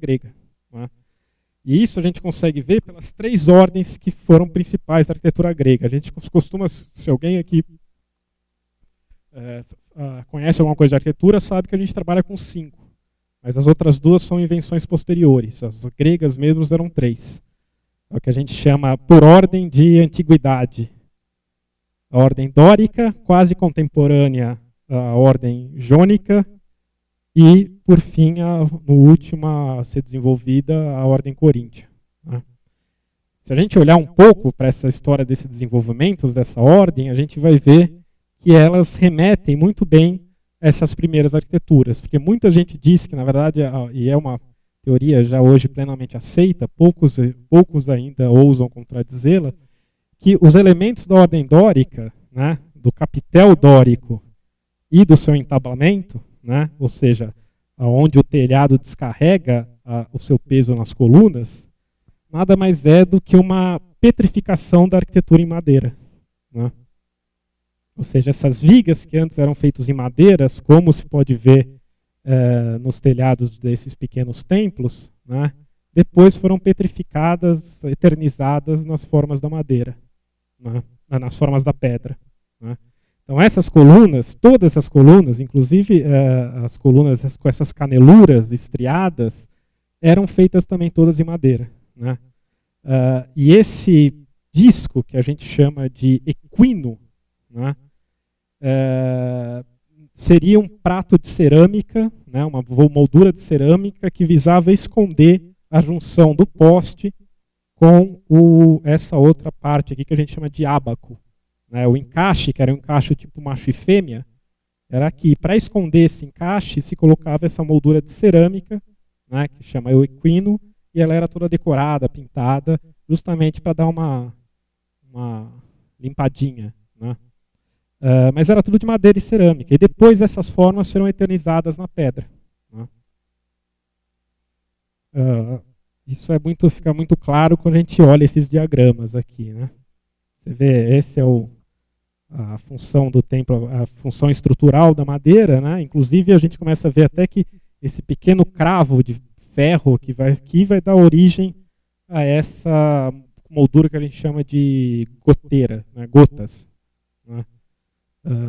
grega. Né? E isso a gente consegue ver pelas 3 ordens que foram principais da arquitetura grega. A gente costuma, se alguém aqui conhece alguma coisa de arquitetura, sabe que a gente trabalha com 5. Mas as outras 2 são invenções posteriores. As gregas mesmo eram 3. É o que a gente chama por ordem de antiguidade. A ordem dórica, quase contemporânea à ordem jônica, e, por fim, no último a ser desenvolvida, a ordem coríntia. Né? Se a gente olhar um pouco para essa história desses desenvolvimentos dessa ordem, a gente vai ver que elas remetem muito bem a essas primeiras arquiteturas, porque muita gente diz que, na verdade, e é uma teoria já hoje plenamente aceita, poucos ainda ousam contradizê-la, que os elementos da ordem dórica, né, do capitel dórico e do seu entablamento, né, ou seja, onde o telhado descarrega o seu peso nas colunas, nada mais é do que uma petrificação da arquitetura em madeira. Né? Ou seja, essas vigas que antes eram feitas em madeiras, como se pode ver nos telhados desses pequenos templos, né, depois foram petrificadas, eternizadas nas formas da madeira, né, nas formas da pedra. Né? Então essas colunas, todas as colunas, inclusive as colunas com essas caneluras estriadas, eram feitas também todas em madeira. Né? E esse disco, que a gente chama de equino, né, seria um prato de cerâmica, né, uma moldura de cerâmica que visava esconder a junção do poste com essa outra parte aqui que a gente chama de ábaco. Né, o encaixe, que era um encaixe tipo macho e fêmea, era aqui. Para esconder esse encaixe, se colocava essa moldura de cerâmica, né, que chama o equino, e ela era toda decorada, pintada, justamente para dar uma limpadinha. Né. Mas era tudo de madeira e cerâmica. E depois essas formas serão eternizadas na pedra. Né. Isso fica muito claro quando a gente olha esses diagramas aqui. Né. Você vê, esse é a função do templo, a função estrutural da madeira. Né. Inclusive a gente começa a ver até que esse pequeno cravo de ferro que vai aqui vai dar origem a essa moldura que a gente chama de goteira, né, gotas, né,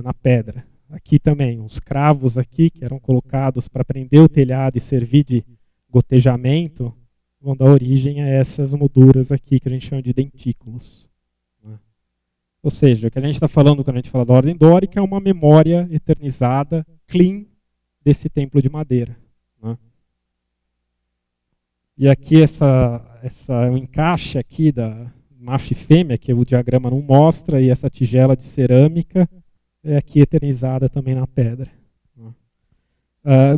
na pedra. Aqui também, os cravos aqui que eram colocados para prender o telhado e servir de gotejamento, vão dar origem a essas molduras aqui que a gente chama de dentículos. Né. Ou seja, o que a gente está falando quando a gente fala da ordem dórica é uma memória eternizada, clean, desse templo de madeira. Né. E aqui o encaixe aqui da macho e fêmea, que o diagrama não mostra, e essa tigela de cerâmica é aqui eternizada também na pedra.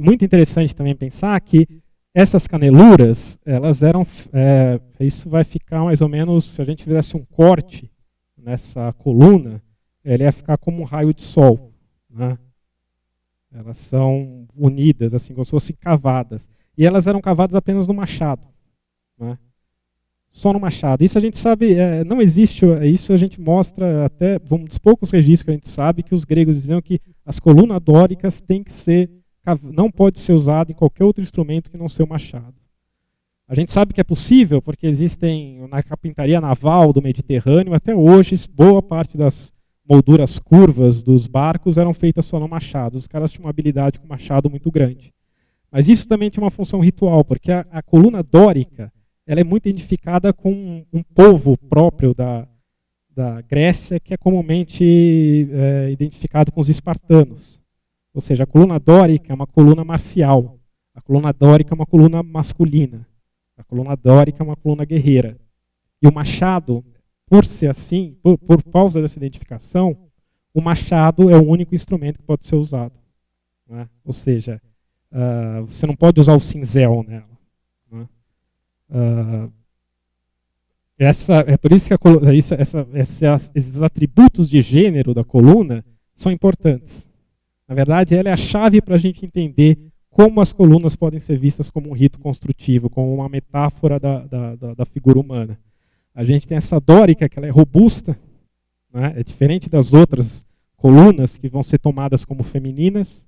Muito interessante também pensar que essas caneluras, elas eram, isso vai ficar mais ou menos, se a gente fizesse um corte nessa coluna, ele ia ficar como um raio de sol. Né? Elas são unidas, assim, como se fossem cavadas. E elas eram cavadas apenas no machado. Né? Só no machado. Isso a gente sabe, não existe, isso a gente mostra até, dos poucos registros que a gente sabe, que os gregos diziam que as colunas dóricas têm que ser, não pode ser usado em qualquer outro instrumento que não seja o machado. A gente sabe que é possível, porque existem, na carpintaria naval do Mediterrâneo, até hoje, boa parte das molduras curvas dos barcos eram feitas só no machado. Os caras tinham uma habilidade com machado muito grande. Mas isso também tinha uma função ritual, porque a coluna dórica ela é muito identificada com um povo próprio da Grécia, que é comumente identificado com os espartanos. Ou seja, a coluna dórica é uma coluna marcial, a coluna dórica é uma coluna masculina, a coluna dórica é uma coluna guerreira. E o machado, por ser assim, por causa dessa identificação, o machado é o único instrumento que pode ser usado. Né? Ou seja, você não pode usar o cinzel nela. Né? É por isso que esses atributos de gênero da coluna são importantes. Na verdade, ela é a chave para a gente entender como as colunas podem ser vistas como um rito construtivo, como uma metáfora da figura humana. A gente tem essa dórica, que ela é robusta, né? É diferente das outras colunas que vão ser tomadas como femininas,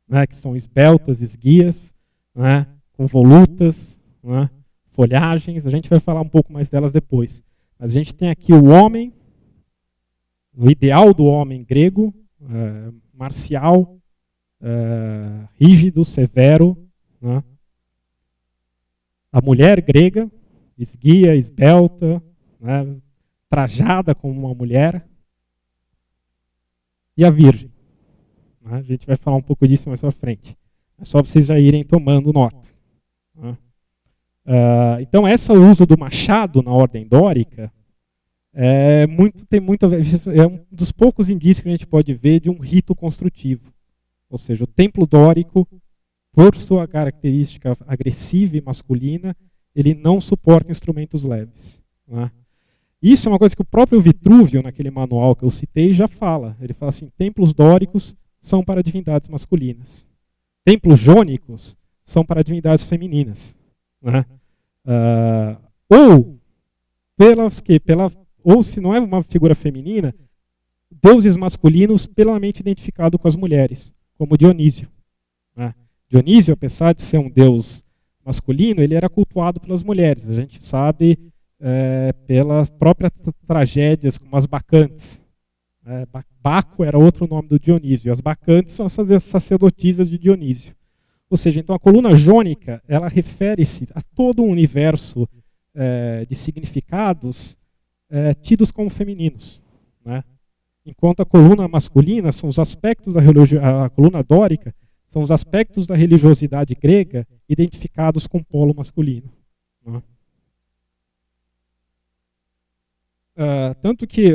né? Que são esbeltas, esguias, né? Com volutas, né? Folhagens, a gente vai falar um pouco mais delas depois. Mas a gente tem aqui o homem, o ideal do homem grego, marcial, rígido, severo, né? A mulher grega, esguia, esbelta, né? Trajada como uma mulher, e a virgem. Né? A gente vai falar um pouco disso mais pra frente. É só vocês já irem tomando nota. Né? Então, esse uso do machado na ordem dórica tem muito a ver, é um dos poucos indícios que a gente pode ver de um rito construtivo. Ou seja, o templo dórico, por sua característica agressiva e masculina, ele não suporta instrumentos leves. Né? Isso é uma coisa que o próprio Vitrúvio, naquele manual que eu citei, já fala. Ele fala assim, templos dóricos são para divindades masculinas. Templos jônicos são para divindades femininas. Né? Ou se não é uma figura feminina, deuses masculinos plenamente identificados com as mulheres, como Dionísio. Né? Dionísio, apesar de ser um deus masculino, ele era cultuado pelas mulheres. A gente sabe pelas próprias tragédias, como as bacantes. Baco era outro nome do Dionísio. As bacantes são as sacerdotisas de Dionísio. Ou seja, então a coluna jônica, ela refere-se a todo um universo de significados tidos como femininos. Né? Enquanto a coluna masculina são os aspectos a coluna dórica são os aspectos da religiosidade grega identificados com o polo masculino. Né? Tanto que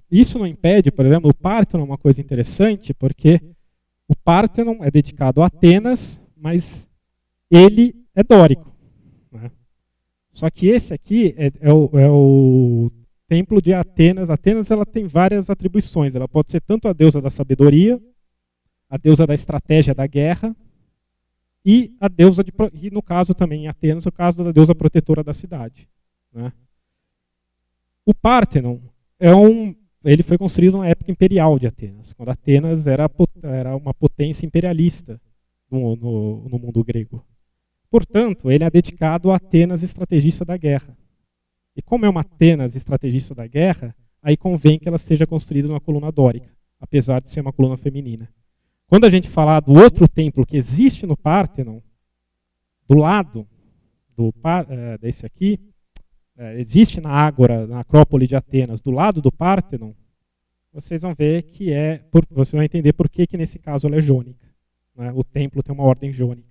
isso não impede, por exemplo, o Pártenon é uma coisa interessante, porque o Pártenon é dedicado a Atenas, mas ele é dórico. Né? Só que esse aqui é o templo de Atenas. Atenas ela tem várias atribuições. Ela pode ser tanto a deusa da sabedoria, a deusa da estratégia da guerra, e a deusa e no caso também em Atenas, o caso da deusa protetora da cidade. Né? O Pártenon ele foi construído na época imperial de Atenas, quando Atenas era uma potência imperialista no mundo grego. Portanto, ele é dedicado a Atenas, estrategista da guerra. E como é uma Atenas estrategista da guerra, aí convém que ela seja construída numa coluna dórica, apesar de ser uma coluna feminina. Quando a gente falar do outro templo que existe no Pártenon, do lado desse aqui, existe na Ágora, na Acrópole de Atenas, do lado do Pártenon, vocês vão ver que vocês vão entender por que nesse caso ela é jônica. Né? O templo tem uma ordem jônica.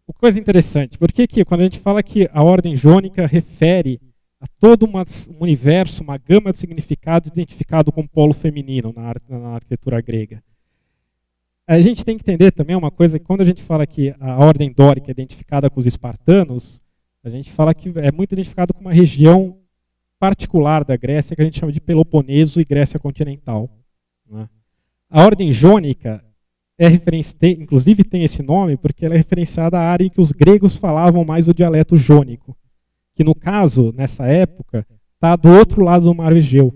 Uma coisa interessante, por que quando a gente fala que a ordem jônica refere a todo um universo, uma gama de significados identificado com o polo feminino na arquitetura grega? A gente tem que entender também uma coisa, que quando a gente fala que a ordem dórica é identificada com os espartanos, a gente fala que é muito identificado com uma região particular da Grécia, que a gente chama de Peloponeso e Grécia continental. Né? A ordem jônica inclusive tem esse nome porque ela é referenciada à área em que os gregos falavam mais o dialeto jônico, que no caso, nessa época, está do outro lado do Mar Egeu,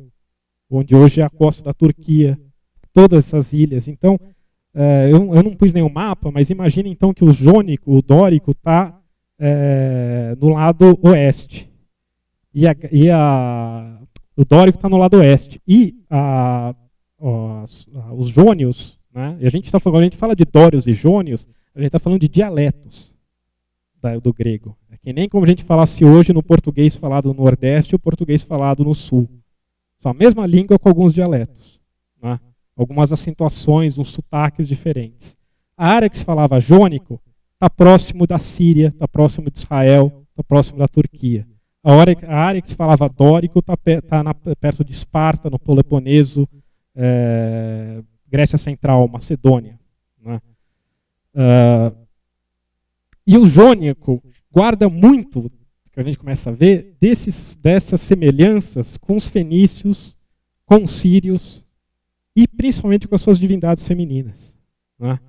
onde hoje é a costa da Turquia, todas essas ilhas. Então, eu não pus nenhum mapa, mas imagine então que o dórico está no lado oeste. O dórico está no lado oeste. E os jônios, né? E quando a gente fala de dórios e jônios, a gente está falando de dialetos do grego. É que nem como a gente falasse hoje no português falado no Nordeste e o português falado no Sul. São a mesma língua com alguns dialetos. Né? Algumas acentuações, uns sotaques diferentes. A área que se falava jônico está próximo da Síria, está próximo de Israel, está próximo da Turquia. A área que se falava dórico está perto de Esparta, no Peloponeso, Grécia Central, Macedônia. Né? E o jônico guarda muito, que a gente começa a ver, dessas semelhanças com os fenícios, com os sírios e principalmente com as suas divindades femininas. Né?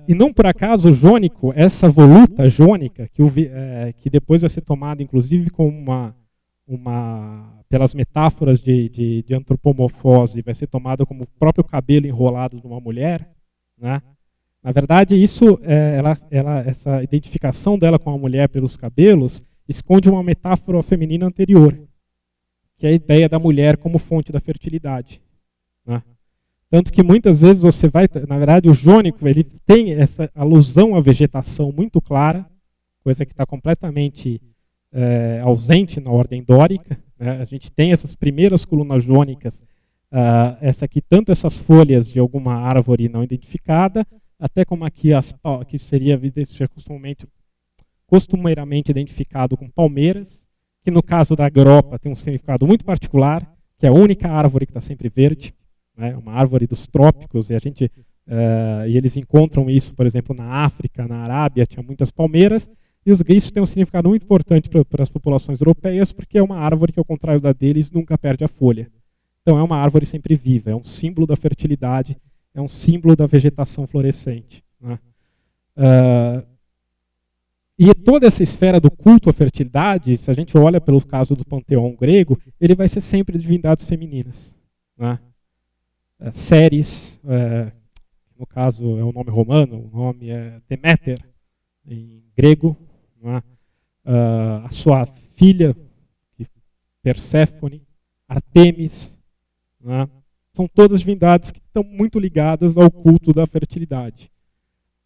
E não por acaso o jônico, essa voluta jônica, que depois vai ser tomada inclusive como pelas metáforas de antropomorfose, vai ser tomada como o próprio cabelo enrolado de uma mulher, né? Na verdade, essa identificação dela com a mulher pelos cabelos esconde uma metáfora feminina anterior, que é a ideia da mulher como fonte da fertilidade, né? Tanto que muitas vezes você vai, na verdade, o jônico ele tem essa alusão à vegetação muito clara, coisa que está completamente ausente na ordem dórica, né? A gente tem essas primeiras colunas jônicas, essa aqui, tanto essas folhas de alguma árvore não identificada, até como aqui que seria costumeiramente identificado com palmeiras, que no caso da gropa tem um significado muito particular, que é a única árvore que está sempre verde, né? Uma árvore dos trópicos, e eles encontram isso, por exemplo, na África, na Arábia, tinha muitas palmeiras, e isso tem um significado muito importante para as populações europeias, porque é uma árvore que, ao contrário da deles, nunca perde a folha. Então é uma árvore sempre viva, é um símbolo da fertilidade, é um símbolo da vegetação florescente, né? E toda essa esfera do culto à fertilidade, se a gente olha pelo caso do panteão grego, ele vai ser sempre divindades femininas, né? Ceres, no caso é o nome romano, o nome é Deméter, em grego, né? A sua filha, Perséfone, Artemis, né? São todas divindades que estão muito ligadas ao culto da fertilidade.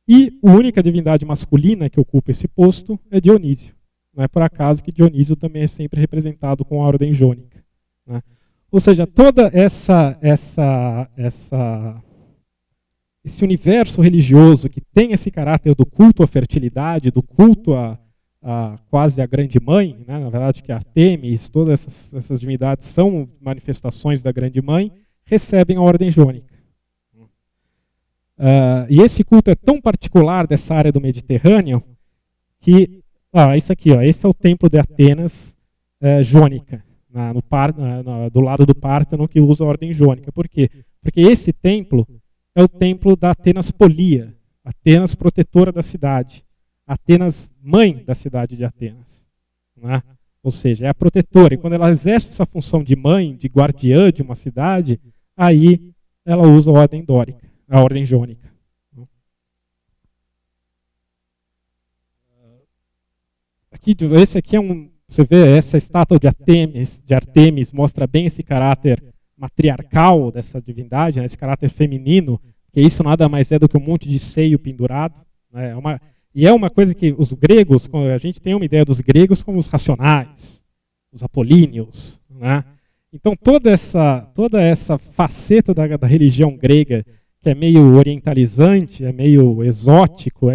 E a única divindade masculina que ocupa esse posto é Dionísio. Não é por acaso que Dionísio também é sempre representado com a ordem jônica, né? Ou seja, toda esse universo religioso que tem esse caráter do culto à fertilidade, do culto quase à grande mãe, né? Na verdade que Artemis, todas essas divindades são manifestações da grande mãe, recebem a ordem jônica. E esse culto é tão particular dessa área do Mediterrâneo que, isso aqui, esse é o templo de Atenas jônica, do lado do Pártano, que usa a ordem jônica. Por quê? Porque esse templo é o templo da Atenas Polia, Atenas protetora da cidade, Atenas mãe da cidade de Atenas, né? Ou seja, é a protetora. E quando ela exerce essa função de mãe, de guardiã de uma cidade, aí ela usa a ordem dórica, a ordem jônica. Esse aqui é você vê essa estátua de Artemis mostra bem esse caráter matriarcal dessa divindade, né, esse caráter feminino, que isso nada mais é do que um monte de seio pendurado, né? E é uma coisa que os gregos, a gente tem uma ideia dos gregos como os racionais, os apolíneos, né? Então toda essa faceta da religião grega, que é meio orientalizante, é meio exótico,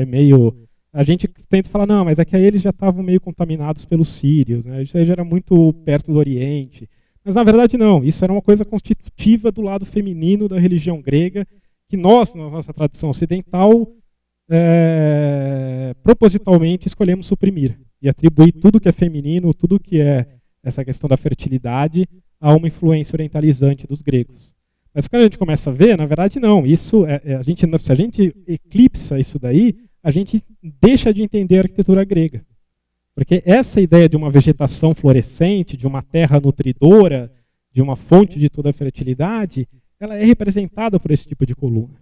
a gente tenta falar, não, mas é que aí eles já estavam meio contaminados pelos sírios, né? Isso aí já era muito perto do Oriente. Mas na verdade não, isso era uma coisa constitutiva do lado feminino da religião grega, que nós, na nossa tradição ocidental, propositalmente escolhemos suprimir e atribuir tudo que é feminino, tudo que é essa questão da fertilidade, a uma influência orientalizante dos gregos. Mas quando a gente começa a ver, na verdade não, isso se a gente eclipsa isso daí, a gente deixa de entender a arquitetura grega. Porque essa ideia de uma vegetação florescente, de uma terra nutridora, de uma fonte de toda a fertilidade, ela é representada por esse tipo de coluna.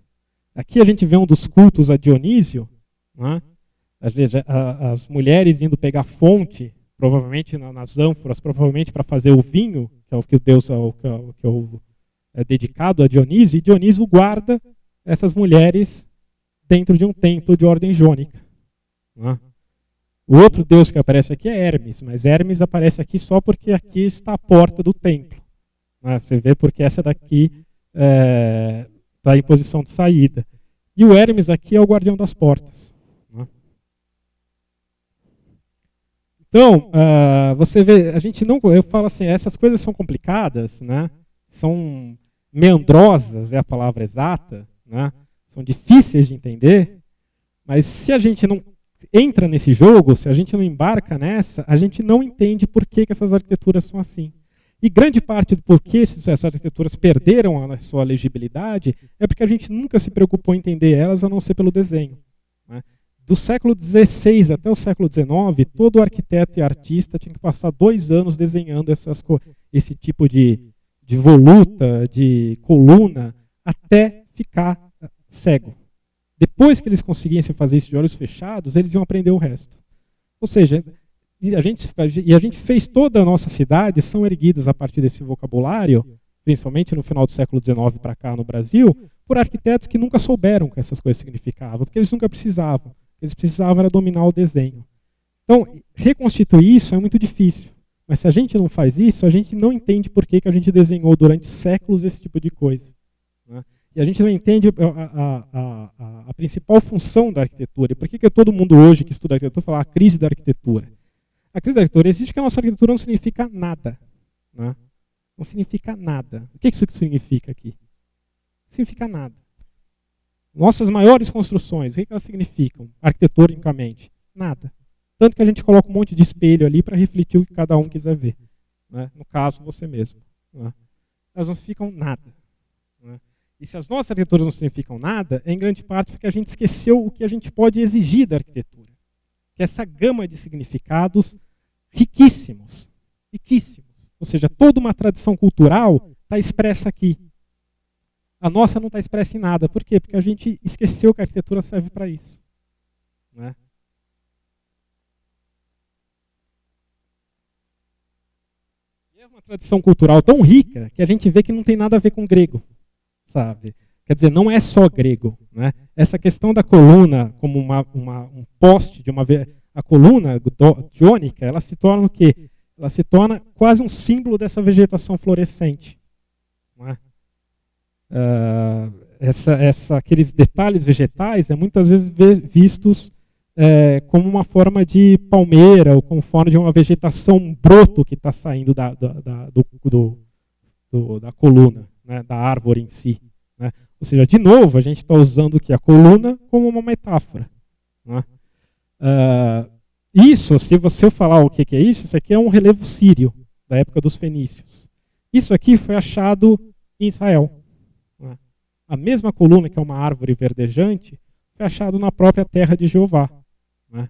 Aqui a gente vê um dos cultos a Dionísio, né? As mulheres indo pegar fonte, provavelmente nas ânforas, provavelmente para fazer o vinho, que é o que é dedicado a Dionísio, e Dionísio guarda essas mulheres dentro de um templo de ordem jônica, né? O outro deus que aparece aqui é Hermes, mas Hermes aparece aqui só porque aqui está a porta do templo, né? Você vê porque essa daqui está em posição de saída. E o Hermes aqui é o guardião das portas, né? Então, você vê, eu falo assim, essas coisas são complicadas, né? São meandrosas, é a palavra exata, né? São difíceis de entender, mas se a gente não entra nesse jogo, se a gente não embarca nessa, a gente não entende por que essas arquiteturas são assim. E grande parte do porquê essas arquiteturas perderam a sua legibilidade é porque a gente nunca se preocupou em entender elas, a não ser pelo desenho, né? Do século XVI até o século XIX, todo arquiteto e artista tinha que passar 2 anos desenhando esse tipo de voluta, de coluna, até ficar cego. Depois que eles conseguissem fazer isso de olhos fechados, eles iam aprender o resto. Ou seja, a gente fez toda a nossa cidade, são erguidas a partir desse vocabulário, principalmente no final do século XIX para cá no Brasil, por arquitetos que nunca souberam o que essas coisas significavam, porque eles nunca precisavam. O que eles precisavam era dominar o desenho. Então, reconstituir isso é muito difícil. Mas se a gente não faz isso, a gente não entende por que a gente desenhou durante séculos esse tipo de coisa. Né? E a gente não entende a principal função da arquitetura. E por que todo mundo hoje que estuda arquitetura fala a crise da arquitetura? A crise da arquitetura existe porque a nossa arquitetura não significa nada. Né? Não significa nada. O que isso significa aqui? Não significa nada. Nossas maiores construções, o que elas significam, arquiteturicamente? Nada. Tanto que a gente coloca um monte de espelho ali para refletir o que cada um quiser ver. Né? No caso, você mesmo. Né? Elas não significam nada. Né? E se as nossas arquiteturas não significam nada, é em grande parte porque a gente esqueceu o que a gente pode exigir da arquitetura. Que é essa gama de significados riquíssimos. Riquíssimos. Ou seja, toda uma tradição cultural está expressa aqui. A nossa não está expressa em nada. Por quê? Porque a gente esqueceu que a arquitetura serve para isso. Né? E é uma tradição cultural tão rica que a gente vê que não tem nada a ver com grego. Sabe? Quer dizer, não é só grego. Né? Essa questão da coluna como um poste, a coluna jônica, ela se torna o quê? Ela se torna quase um símbolo dessa vegetação florescente. Não é? Aqueles detalhes vegetais muitas vezes vistos como uma forma de palmeira ou como forma de uma vegetação, um broto que está saindo da coluna, né, da árvore em si. Né? Ou seja, de novo, a gente está usando a coluna como uma metáfora. Né? Isso, se você falar o que é isso aqui é um relevo sírio, da época dos fenícios. Isso aqui foi achado em Israel. A mesma coluna, que é uma árvore verdejante, foi achado na própria terra de Jeová. Né?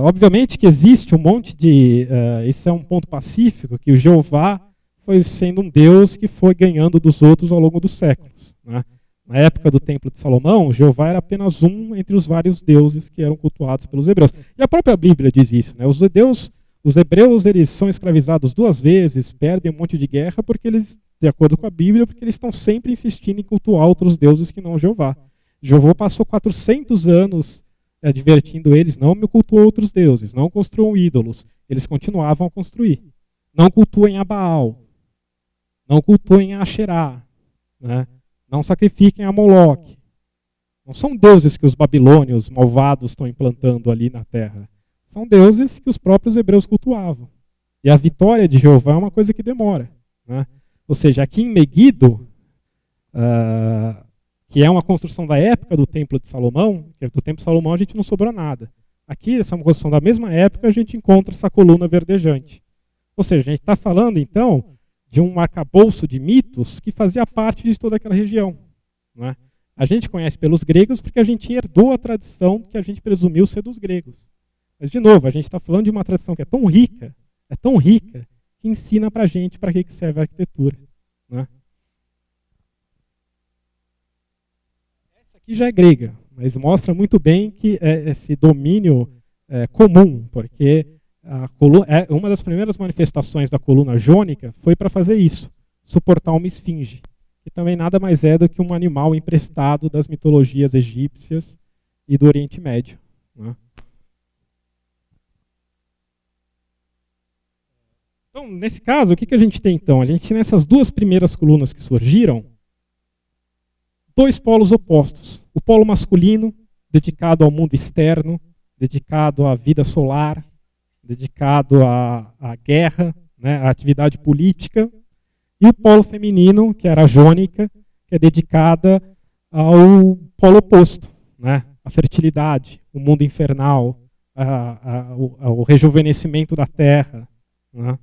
Obviamente que existe um monte de... isso é um ponto pacífico, que o Jeová foi sendo um Deus que foi ganhando dos outros ao longo dos séculos. Né? Na época do Templo de Salomão, Jeová era apenas um entre os vários deuses que eram cultuados pelos hebreus. E a própria Bíblia diz isso. Né? Os hebreus eles são escravizados 2 vezes, perdem um monte de guerra, porque eles... de acordo com a Bíblia, porque eles estão sempre insistindo em cultuar outros deuses que não Jeová. Jeová passou 400 anos advertindo eles, não me cultuam outros deuses, não construam ídolos. Eles continuavam a construir. Não cultuem a Baal, não cultuem a Asherá, né? Não sacrifiquem a Moloque. Não são deuses que os babilônios malvados estão implantando ali na terra. São deuses que os próprios hebreus cultuavam. E a vitória de Jeová é uma coisa que demora. Né? Ou seja, aqui em Meguido, que é uma construção da época do Templo de Salomão, que do Templo de Salomão a gente não sobrou nada. Aqui, essa é uma construção da mesma época, a gente encontra essa coluna verdejante. Ou seja, a gente está falando, então, de um arcabouço de mitos que fazia parte de toda aquela região. Não é? A gente conhece pelos gregos porque a gente herdou a tradição que a gente presumiu ser dos gregos. Mas, de novo, a gente está falando de uma tradição que é tão rica, que ensina para a gente para que serve a arquitetura. Né? Essa aqui já é grega, mas mostra muito bem que esse domínio comum, porque uma das primeiras manifestações da coluna jônica foi para fazer isso, suportar uma esfinge, que também nada mais é do que um animal emprestado das mitologias egípcias e do Oriente Médio. Né? Então, nesse caso, o que a gente tem então? A gente tem nessas 2 primeiras colunas que surgiram, 2 polos opostos. O polo masculino, dedicado ao mundo externo, dedicado à vida solar, dedicado à guerra, né, à atividade política, e o polo feminino, que era a jônica, que é dedicada ao polo oposto, né, à fertilidade, o mundo infernal, ao rejuvenescimento da terra. Né.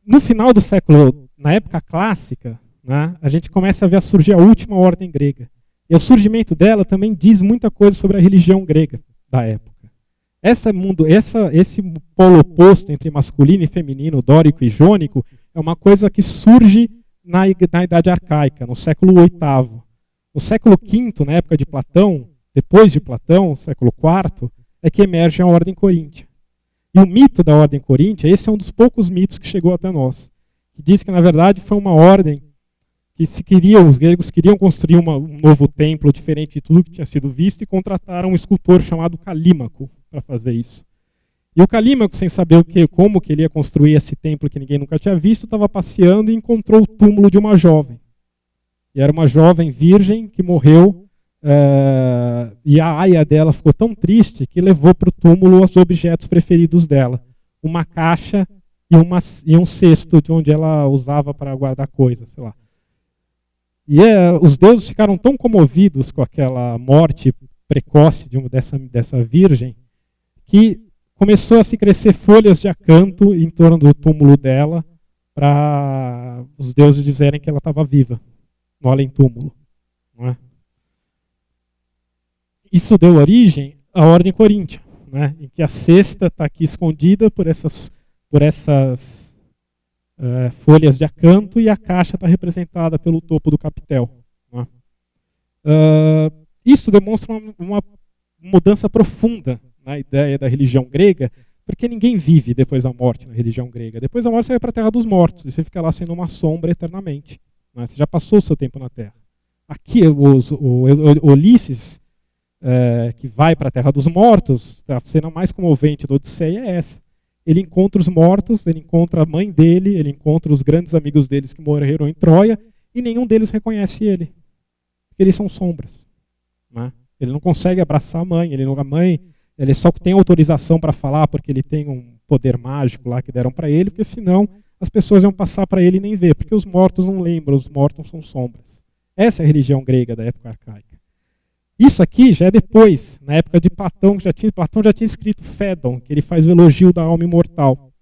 No final do século, na época clássica, né, a gente começa a ver surgir a última ordem grega, E o surgimento dela também diz muita coisa sobre a religião grega da época. Esse polo oposto entre masculino e feminino, dórico e jônico, é uma coisa que surge na Idade Arcaica, no século VIII. No século V, na época de Platão, depois de Platão, século IV, é que emerge a Ordem Coríntia. E o mito da Ordem Coríntia, esse é um dos poucos mitos que chegou até nós, que diz que, na verdade, foi uma ordem que os gregos queriam construir um novo templo diferente de tudo que tinha sido visto e contrataram um escultor chamado Calímaco para fazer isso. E o Calímaco, sem saber como que ele ia construir esse templo que ninguém nunca tinha visto, estava passeando e encontrou o túmulo de uma jovem. E era uma jovem virgem que morreu, e a aia dela ficou tão triste que levou para o túmulo os objetos preferidos dela. Uma caixa e um cesto de onde ela usava para guardar coisas, sei lá. E os deuses ficaram tão comovidos com aquela morte precoce dessa virgem que começou a se crescer folhas de acanto em torno do túmulo dela para os deuses dizerem que ela estava viva no além-túmulo. Não é? Isso deu origem à Ordem Coríntia, né, em que a cesta está aqui escondida por essas folhas de acanto e a caixa está representada pelo topo do capitel. Né? Isso demonstra uma mudança profunda na ideia da religião grega, porque ninguém vive depois da morte na religião grega. Depois da morte você vai para a Terra dos Mortos e você fica lá sendo uma sombra eternamente. Né? Você já passou o seu tempo na Terra. Aqui, o Ulisses, que vai para a Terra dos Mortos, a cena mais comovente da Odisseia é essa. Ele encontra os mortos, ele encontra a mãe dele, ele encontra os grandes amigos deles que morreram em Troia, e nenhum deles reconhece ele. Porque eles são sombras. Né? Ele não consegue abraçar a mãe, ele só tem autorização para falar porque ele tem um poder mágico lá que deram para ele, porque senão as pessoas iam passar para ele e nem ver, porque os mortos não lembram, os mortos são sombras. Essa é a religião grega da época arcaica. Isso aqui já é depois, na época de Platão, Platão já tinha escrito Fédon, que ele faz o elogio da alma imortal.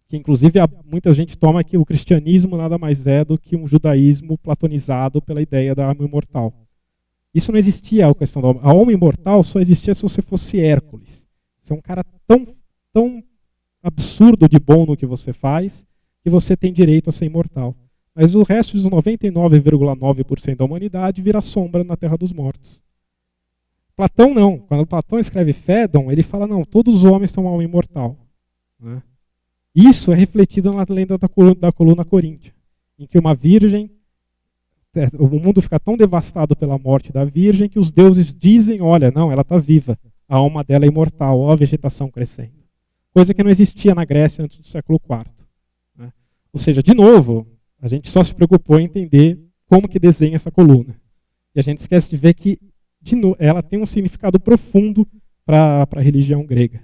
Que inclusive muita gente toma que o cristianismo nada mais é do que um judaísmo platonizado pela ideia da alma imortal. Isso não existia, a questão da alma. A alma imortal só existia se você fosse Hércules. Você é um cara tão absurdo de bom no que você faz, que você tem direito a ser imortal. Mas o resto dos 99,9% da humanidade vira sombra na Terra dos Mortos. Platão não. Quando Platão escreve Fédon, ele fala, não, todos os homens são alma imortal. Né? Isso é refletido na lenda da coluna coríntia, em que uma virgem, o mundo fica tão devastado pela morte da virgem que os deuses dizem, olha, não, ela está viva, a alma dela é imortal, ó a vegetação crescendo. Coisa que não existia na Grécia antes do século IV. Né? Ou seja, de novo, a gente só se preocupou em entender como que desenha essa coluna. E a gente esquece de ver que ela tem um significado profundo para a religião grega.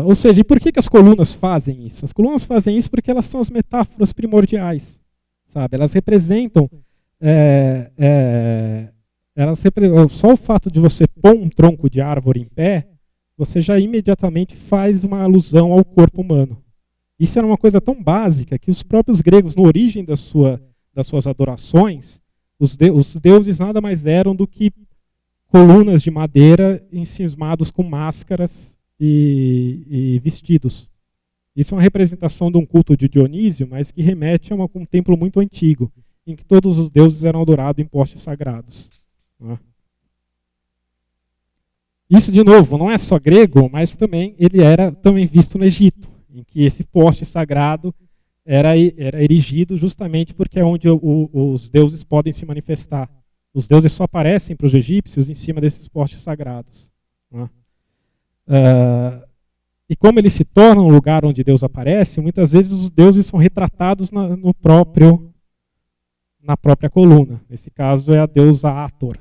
Ou seja, e por que as colunas fazem isso? As colunas fazem isso porque elas são as metáforas primordiais. Sabe? Elas representam... só o fato de você pôr um tronco de árvore em pé, você já imediatamente faz uma alusão ao corpo humano. Isso era uma coisa tão básica que os próprios gregos, na origem das suas adorações, os deuses nada mais eram do que colunas de madeira encismados com máscaras e vestidos. Isso é uma representação de um culto de Dionísio, mas que remete a um templo muito antigo, em que todos os deuses eram adorados em postes sagrados. Isso, de novo, não é só grego, mas também ele era também visto no Egito, em que esse poste sagrado era erigido justamente porque é onde os deuses podem se manifestar. Os deuses só aparecem para os egípcios em cima desses postes sagrados. E como ele se torna um lugar onde Deus aparece, muitas vezes os deuses são retratados na própria coluna. Nesse caso é a deusa Hathor,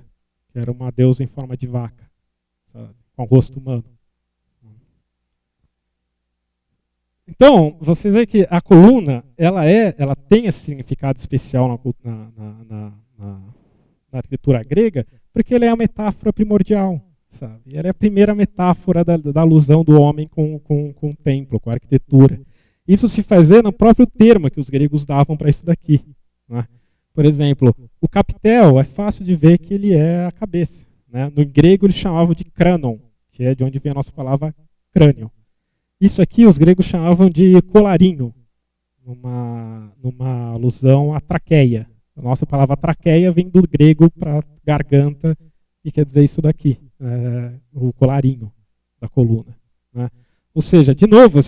que era uma deusa em forma de vaca, sabe, com o rosto humano. Então, vocês veem que a coluna, ela tem esse significado especial na arquitetura grega, porque ela é a metáfora primordial, sabe? Ela é a primeira metáfora da alusão do homem com o templo, com a arquitetura. Isso se faz ver no próprio termo que os gregos davam para isso daqui. Né? Por exemplo, o capitel é fácil de ver que ele é a cabeça, né? No grego eles chamavam de kranon, que é de onde vem a nossa palavra crânio. Isso aqui os gregos chamavam de colarinho, numa alusão à traqueia. A nossa palavra traqueia vem do grego para garganta e quer dizer isso daqui, o colarinho da coluna, né? Ou seja, de novo,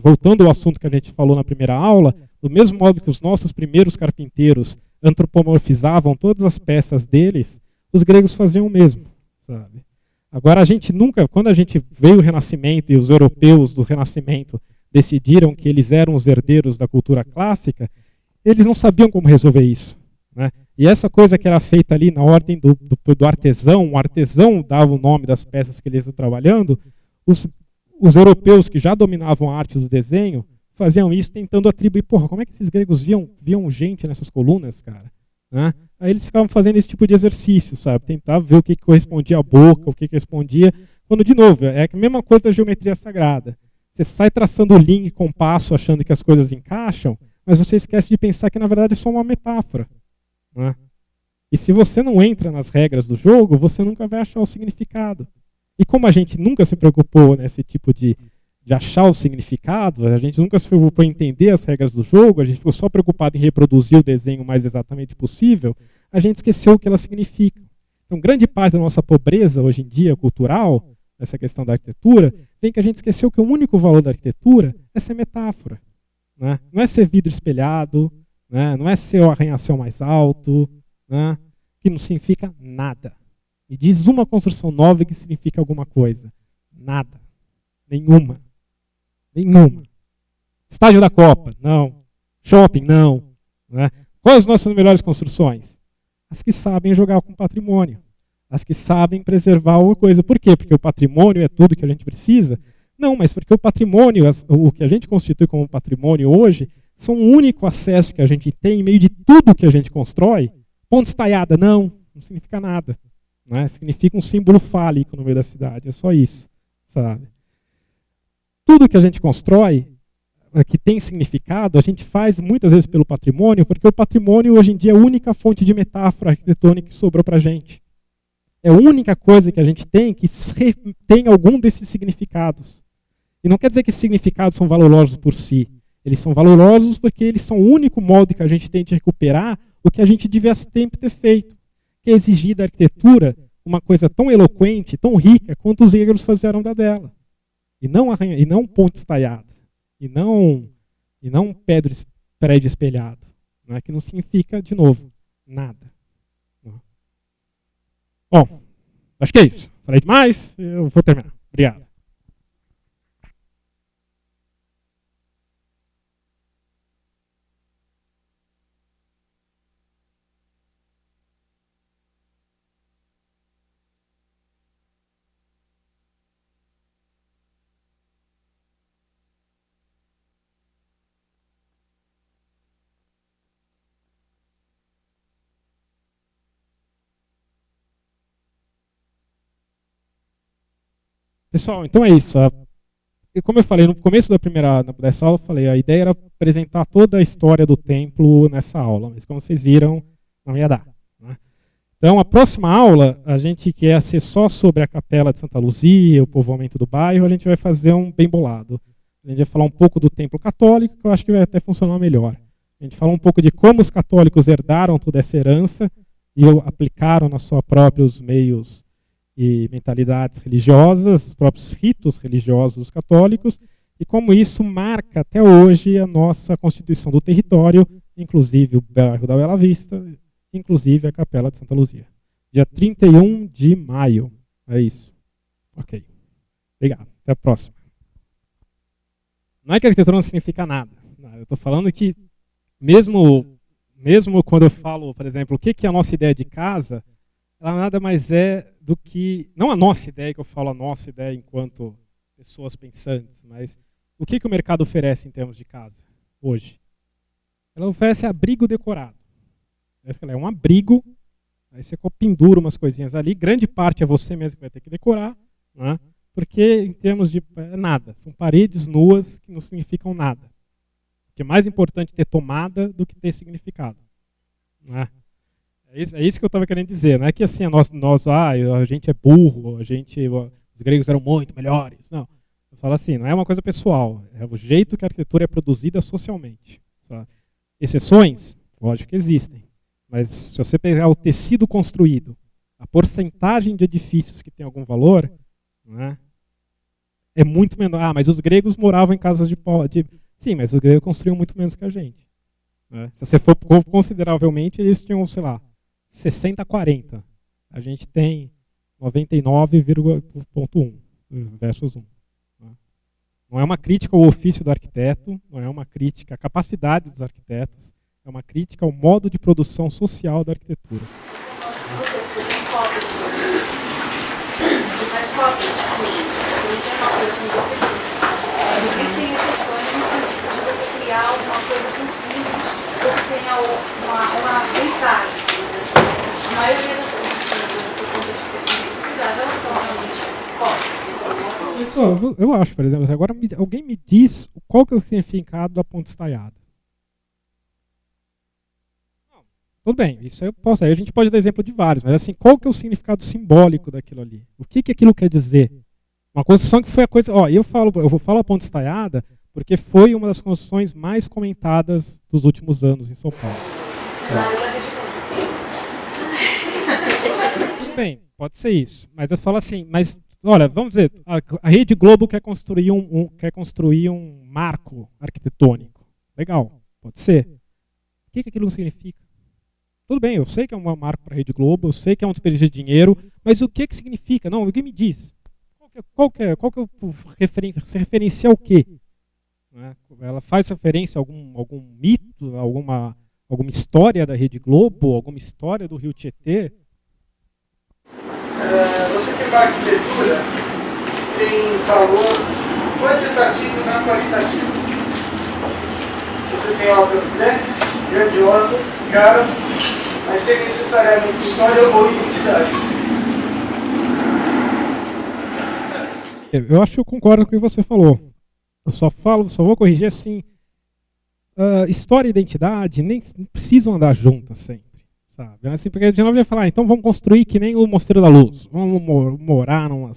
voltando ao assunto que a gente falou na primeira aula, do mesmo modo que os nossos primeiros carpinteiros antropomorfizavam todas as peças deles, os gregos faziam o mesmo, sabe? Agora, a gente nunca, quando a gente veio o Renascimento e os europeus do Renascimento decidiram que eles eram os herdeiros da cultura clássica, eles não sabiam como resolver isso, né? E essa coisa que era feita ali na ordem do artesão, o artesão dava o nome das peças que eles estavam trabalhando, os europeus que já dominavam a arte do desenho faziam isso tentando atribuir, porra, como é que esses gregos viam gente nessas colunas, cara? Né? Aí eles ficavam fazendo esse tipo de exercício, sabe? Tentar ver o que correspondia à boca, o que correspondia. Quando, de novo, é a mesma coisa da geometria sagrada. Você sai traçando linha e compasso achando que as coisas encaixam, mas você esquece de pensar que, na verdade, é só uma metáfora. Né? E se você não entra nas regras do jogo, você nunca vai achar o significado. E como a gente nunca se preocupou nesse tipo de achar o significado, a gente nunca se preocupou em entender as regras do jogo, a gente ficou só preocupado em reproduzir o desenho o mais exatamente possível, a gente esqueceu o que elas significam. Então, grande parte da nossa pobreza hoje em dia cultural, nessa questão da arquitetura, vem que a gente esqueceu que o único valor da arquitetura é ser metáfora. Né? Não é ser vidro espelhado, né? Não é ser o arranha-céu mais alto, né? Que não significa nada. Me diz uma construção nova que significa alguma coisa. Nada. Nenhuma. Nenhuma. Estádio da Copa? Não. Shopping? Não. Né? Quais as nossas melhores construções? As que sabem jogar com patrimônio. As que sabem preservar alguma coisa. Por quê? Porque o patrimônio é tudo que a gente precisa? Não, mas porque o patrimônio, o que a gente constitui como patrimônio hoje, são o único acesso que a gente tem em meio de tudo que a gente constrói. Ponte estaiada? Não significa nada. Né? Significa um símbolo fálico no meio da cidade, é só isso, sabe? Tudo que a gente constrói, que tem significado, a gente faz muitas vezes pelo patrimônio, porque o patrimônio hoje em dia é a única fonte de metáfora arquitetônica que sobrou para a gente. É a única coisa que a gente tem que tem algum desses significados. E não quer dizer que esses significados são valorosos por si. Eles são valorosos porque eles são o único modo que a gente tem de recuperar o que a gente devia sempre ter feito, que é exigir da arquitetura uma coisa tão eloquente, tão rica, quanto os gregos fizeram da dela. E não ponte estaiada. E não prédio espelhado. Né? Que não significa, de novo, nada. Bom, acho que é isso. Falei demais, eu vou terminar. Obrigado. Pessoal, então é isso. E como eu falei no começo dessa aula, eu falei, a ideia era apresentar toda a história do templo nessa aula, mas como vocês viram, não ia dar. Né? Então, a próxima aula, a gente quer ser só sobre a Capela de Santa Luzia, o povoamento do bairro, a gente vai fazer um bem bolado. A gente vai falar um pouco do templo católico, que eu acho que vai até funcionar melhor. A gente fala um pouco de como os católicos herdaram toda essa herança e aplicaram na sua próprios meios e mentalidades religiosas, os próprios ritos religiosos dos católicos, e como isso marca até hoje a nossa constituição do território, inclusive o bairro da Bela Vista, inclusive a Capela de Santa Luzia. Dia 31 de maio. É isso. Ok. Obrigado. Até a próxima. Não é que a arquitetura não significa nada. Eu estou falando que, mesmo quando eu falo, por exemplo, o que é a nossa ideia de casa, ela nada mais é do que, não a nossa ideia, que eu falo a nossa ideia enquanto pessoas pensantes, mas o que o mercado oferece em termos de casa hoje? Ela oferece abrigo decorado. Ela é um abrigo, aí você pendura umas coisinhas ali, grande parte é você mesmo que vai ter que decorar, né? Porque em termos de nada, são paredes nuas que não significam nada. Porque é mais importante ter tomada do que ter significado. Né? É isso que eu estava querendo dizer. Não é que assim, a gente é burro, os gregos eram muito melhores. Não. Eu falo assim, não é uma coisa pessoal. É o jeito que a arquitetura é produzida socialmente. Sabe? Exceções? Lógico que existem. Mas se você pegar o tecido construído, a porcentagem de edifícios que tem algum valor, né, é muito menor. Ah, mas os gregos moravam em casas de pau. Sim, mas os gregos construíam muito menos que a gente. Né? Se você for consideravelmente, eles tinham, sei lá, 60-40. A gente tem 99,1 versus 1. Né? Não é uma crítica ao ofício do arquiteto, não é uma crítica à capacidade dos arquitetos, é uma crítica ao modo de produção social da arquitetura. Você tem cópia de tudo. Você faz cópia de tudo. Você não tem uma coisa como você disse. Existem exceções no sentido de você criar alguma coisa com símbolos ou que tenha uma mensagem. A maioria das construções hoje, por conta de ter simplicidade, elas são realmente cópias. Isso, eu acho, por exemplo, agora alguém me diz qual que é o significado da ponte estaiada. Tudo bem, isso eu posso. Aí a gente pode dar exemplo de vários, mas assim, qual que é o significado simbólico daquilo ali? O que aquilo quer dizer? Uma construção que foi a coisa. Ó, eu vou falar a ponte estaiada porque foi uma das construções mais comentadas dos últimos anos em São Paulo. Tudo bem, pode ser isso. Mas eu falo assim, mas olha, vamos dizer, a Rede Globo quer construir um marco arquitetônico. Legal, pode ser. O que aquilo significa? Tudo bem, eu sei que é um marco para a Rede Globo, eu sei que é um desperdício de dinheiro, mas o que significa? Não, alguém me diz. Qual que é se referencia ao quê? Né? Ela faz referência a algum mito, alguma história da Rede Globo, alguma história do Rio Tietê? Você tem uma arquitetura que tem valor quantitativo e não qualitativo. Você tem obras grandes, grandiosas, caras, mas sem necessariamente história ou identidade. Eu acho que eu concordo com o que você falou. Eu só vou corrigir assim. História e identidade nem precisam andar juntas sempre. Sabe? Assim, porque de novo eu ia falar, então vamos construir que nem o Mosteiro da Luz. Vamos morar em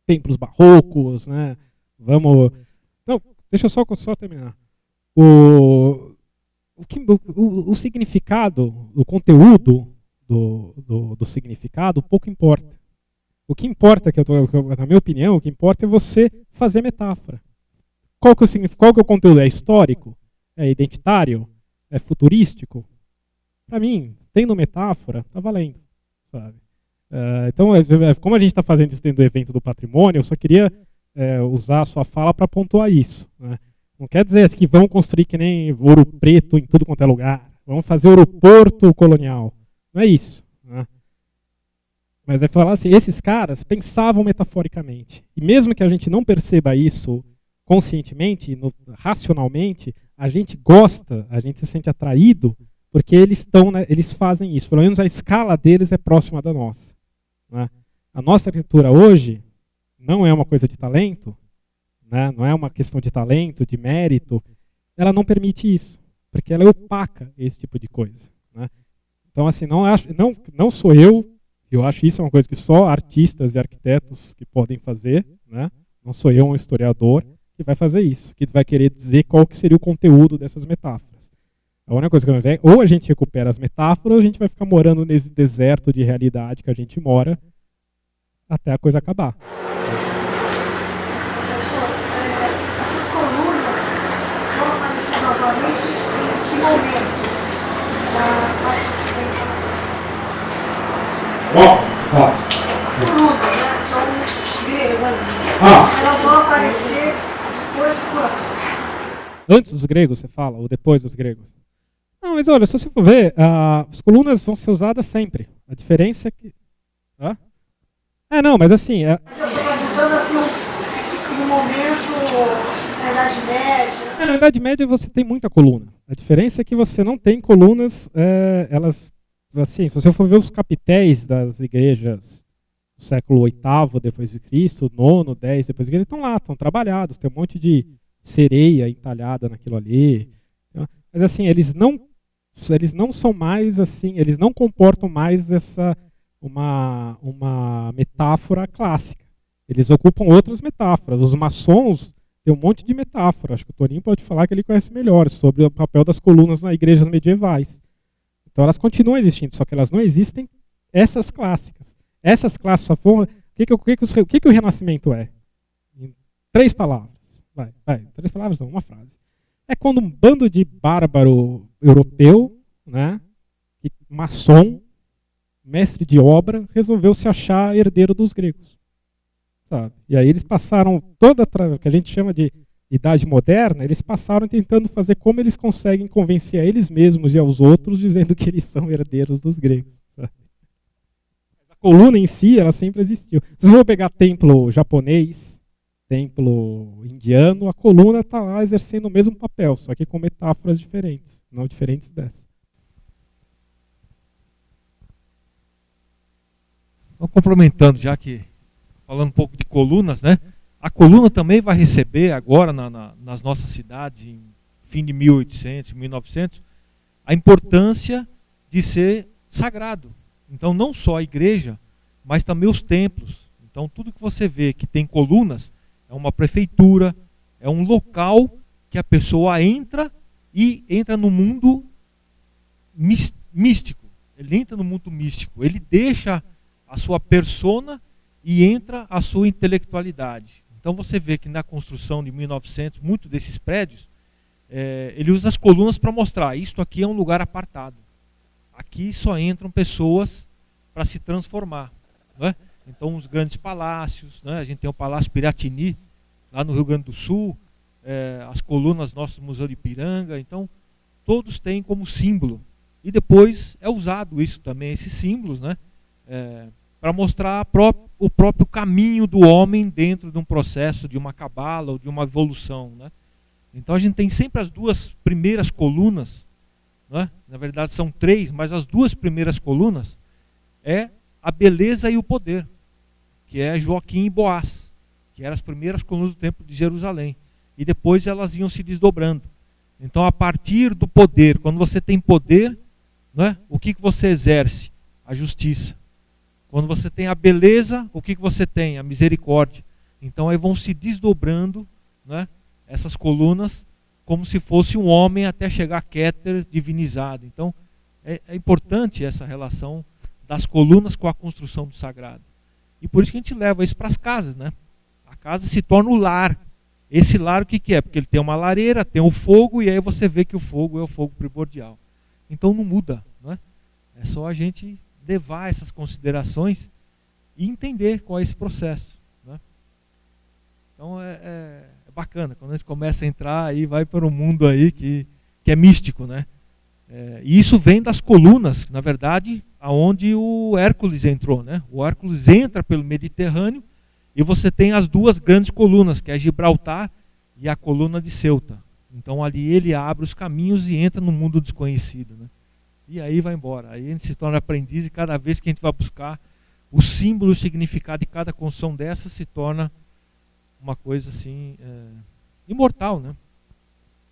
templos barrocos, né? Não, deixa eu só terminar. O significado, o conteúdo do significado pouco importa. O que importa, na minha opinião, o que importa é você fazer metáfora. Qual que é o conteúdo? É histórico? É identitário? É futurístico? Para mim, tendo metáfora, tá valendo. Sabe? Então, como a gente está fazendo isso dentro do evento do patrimônio, eu só queria usar a sua fala para pontuar isso. Né? Não quer dizer que vão construir que nem Ouro Preto em tudo quanto é lugar. Vamos fazer aeroporto colonial. Não é isso. Né? Mas é falar assim, esses caras pensavam metaforicamente. E mesmo que a gente não perceba isso conscientemente, racionalmente, a gente gosta, a gente se sente atraído, porque eles fazem isso. Pelo menos a escala deles é próxima da nossa. Né? A nossa arquitetura hoje não é uma coisa de talento, né? Não é uma questão de talento, de mérito. Ela não permite isso, porque ela é opaca esse tipo de coisa. Né? Então, assim, não sou eu acho isso é uma coisa que só artistas e arquitetos que podem fazer. Né? Não sou eu, um historiador, que vai fazer isso, que vai querer dizer qual que seria o conteúdo dessas metáforas. A única coisa que eu vejo ou a gente recupera as metáforas, ou a gente vai ficar morando nesse deserto de realidade que a gente mora até a coisa acabar. Professor, essas colunas vão aparecer novamente em que momento da parte ocidental? As colunas, né? São gregas. Elas vão aparecer depois quando? Antes dos gregos, você fala, ou depois dos gregos? Não, mas olha, se você for ver, as colunas vão ser usadas sempre. A diferença é que... não, mas assim... Mas eu estou perguntando assim, no momento, na Idade Média... Na Idade Média você tem muita coluna. A diferença é que você não tem colunas, elas... Assim, se você for ver os capitéis das igrejas do século VIII depois de Cristo, IX, X depois de Cristo, estão lá, estão trabalhados, tem um monte de sereia entalhada naquilo ali. Mas assim, eles não eles não são mais assim, eles não comportam mais uma metáfora clássica. Eles ocupam outras metáforas. Os maçons têm um monte de metáfora. Acho que o Toninho pode falar que ele conhece melhor sobre o papel das colunas nas igrejas medievais. Então elas continuam existindo, só que elas não existem essas clássicas. Essas clássicas só foram... O que o Renascimento é? Em 3 palavras. Vai, 3 palavras não, uma frase. É quando um bando de bárbaro europeu, né, maçom, mestre de obra, resolveu se achar herdeiro dos gregos. Sabe? E aí eles passaram toda o que a gente chama de Idade Moderna, eles passaram tentando fazer como eles conseguem convencer a eles mesmos e aos outros, dizendo que eles são herdeiros dos gregos. Sabe? A coluna em si, ela sempre existiu. Vocês vão pegar templo japonês, templo indiano, a coluna está lá exercendo o mesmo papel, só que com metáforas diferentes, não diferentes dessa. Então, complementando, já que falando um pouco de colunas, né? A coluna também vai receber agora nas nossas cidades, em fim de 1800, 1900, a importância de ser sagrado. Então, não só a igreja, mas também os templos. Então, tudo que você vê que tem colunas é uma prefeitura, é um local que a pessoa entra e entra no mundo místico. Ele entra no mundo místico. Ele deixa a sua persona e entra a sua intelectualidade. Então você vê que na construção de 1900, muito desses prédios, ele usa as colunas para mostrar, isto aqui é um lugar apartado. Aqui só entram pessoas para se transformar. Não é? Então os grandes palácios, né? A gente tem o Palácio Piratini, lá no Rio Grande do Sul, as colunas nossos do Museu de Ipiranga, então todos têm como símbolo. E depois é usado isso também, esses símbolos, né? Para mostrar o próprio caminho do homem dentro de um processo, de uma cabala ou de uma evolução. Né? Então a gente tem sempre as 2 primeiras colunas, né? Na verdade são 3, mas as 2 primeiras colunas é a beleza e o poder, que é Joaquim e Boaz, que eram as primeiras colunas do Templo de Jerusalém. E depois elas iam se desdobrando. Então a partir do poder, quando você tem poder, né, o que você exerce? A justiça. Quando você tem a beleza, o que você tem? A misericórdia. Então aí vão se desdobrando, né, essas colunas como se fosse um homem até chegar a Keter divinizado. Então é importante essa relação das colunas com a construção do sagrado. E por isso que a gente leva isso para as casas. Né? A casa se torna o lar. Esse lar o que é? Porque ele tem uma lareira, tem o fogo, e aí você vê que o fogo é o fogo primordial. Então não muda. Né? É só a gente levar essas considerações e entender qual é esse processo. Né? Então é bacana, quando a gente começa a entrar aí, vai para um mundo aí que é místico. Né? E isso vem das colunas, na verdade, aonde o Hércules entrou. Né? O Hércules entra pelo Mediterrâneo e você tem as 2 grandes colunas, que é Gibraltar e a coluna de Ceuta. Então ali ele abre os caminhos e entra no mundo desconhecido. Né? E aí vai embora. Aí a gente se torna aprendiz e cada vez que a gente vai buscar o símbolo, o significado de cada construção dessa se torna uma coisa assim imortal, né?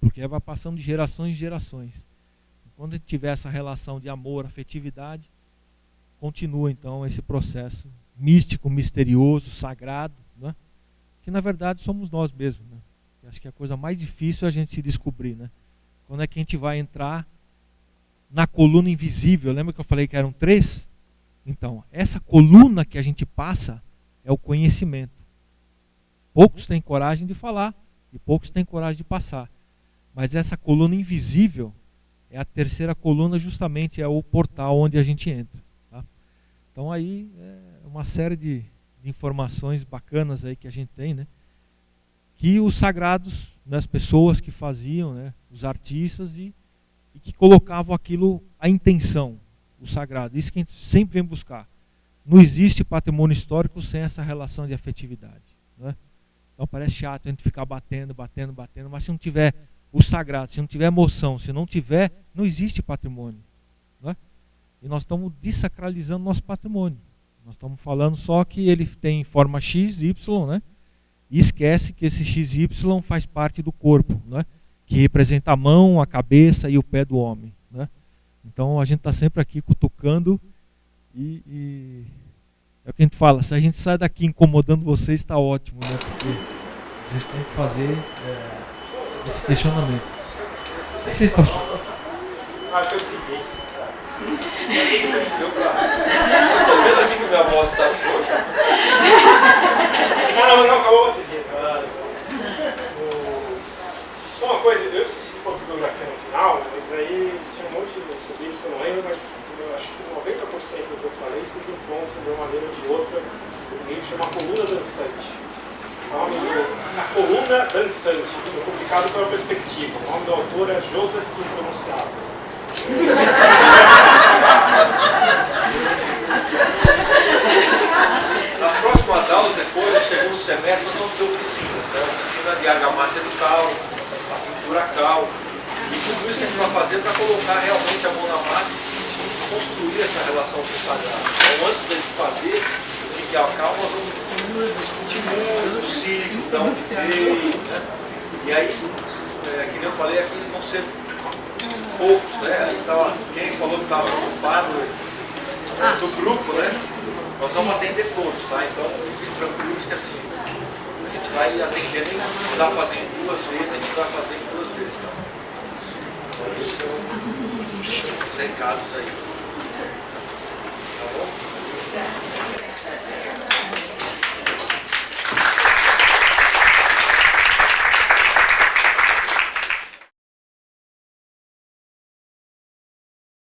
Porque vai passando de gerações em gerações. Quando a gente tiver essa relação de amor, afetividade, continua então esse processo místico, misterioso, sagrado, né? Que na verdade somos nós mesmos. Né? Eu acho que a coisa mais difícil é a gente se descobrir. Né? Quando é que a gente vai entrar na coluna invisível? Lembra que eu falei que eram 3? Então, essa coluna que a gente passa é o conhecimento. Poucos têm coragem de falar e poucos têm coragem de passar. Mas essa coluna invisível é a 3ª coluna, justamente é o portal onde a gente entra. Tá? Então aí é uma série de informações bacanas aí que a gente tem, né? Que os sagrados, né, as pessoas que faziam, né, os artistas e que colocavam aquilo, a intenção, o sagrado. Isso que a gente sempre vem buscar. Não existe patrimônio histórico sem essa relação de afetividade. Né? Então parece chato a gente ficar batendo, mas se não tiver o sagrado, se não tiver emoção, se não tiver, não existe patrimônio. Né? E nós estamos desacralizando nosso patrimônio. Nós estamos falando só que ele tem forma X, Y, né? E esquece que esse XY faz parte do corpo, né? Que representa a mão, a cabeça e o pé do homem. Né? Então a gente está sempre aqui cutucando e é o que a gente fala, se a gente sai daqui incomodando vocês, está ótimo, né? Porque a gente tem que fazer esse questionamento. O que vocês estão falando? Ah, eu peguei. Eu tô vendo aqui que minha voz está xoxa. Não, acabou a bateria. Só uma coisa, eu esqueci de pôr a bibliografia no final, mas aí tinha um monte de livros que eu não lembro, mas eu acho que 90% do que eu falei vocês encontram de uma maneira ou de outra um livro chamado Coluna Dançante. A Coluna Dançante, publicado pela Perspectiva. O nome do autor é Joseph Impronunciável. Nas próximas aulas, depois, no segundo semestre, nós vamos ter oficinas, né? Oficina de argamassa educal, a pintura cal. E tudo isso a gente vai fazer para colocar realmente a mão na massa e sentir, construir essa relação com o sagrado. Então, antes da gente fazer, de a cal, nós vamos discutir muito o ciclo, da onde veio, né? E aí, que nem eu falei, aqui eles vão ser poucos, né? Aí tava, quem falou que estava ocupado do grupo, né? Nós vamos atender todos, tá? Então, fiquem tranquilos que assim, a gente vai atender, nem precisar fazer em 2 vezes, a gente vai fazer em 2 vezes. Tá? Então, esses são os recados aí. Tá bom?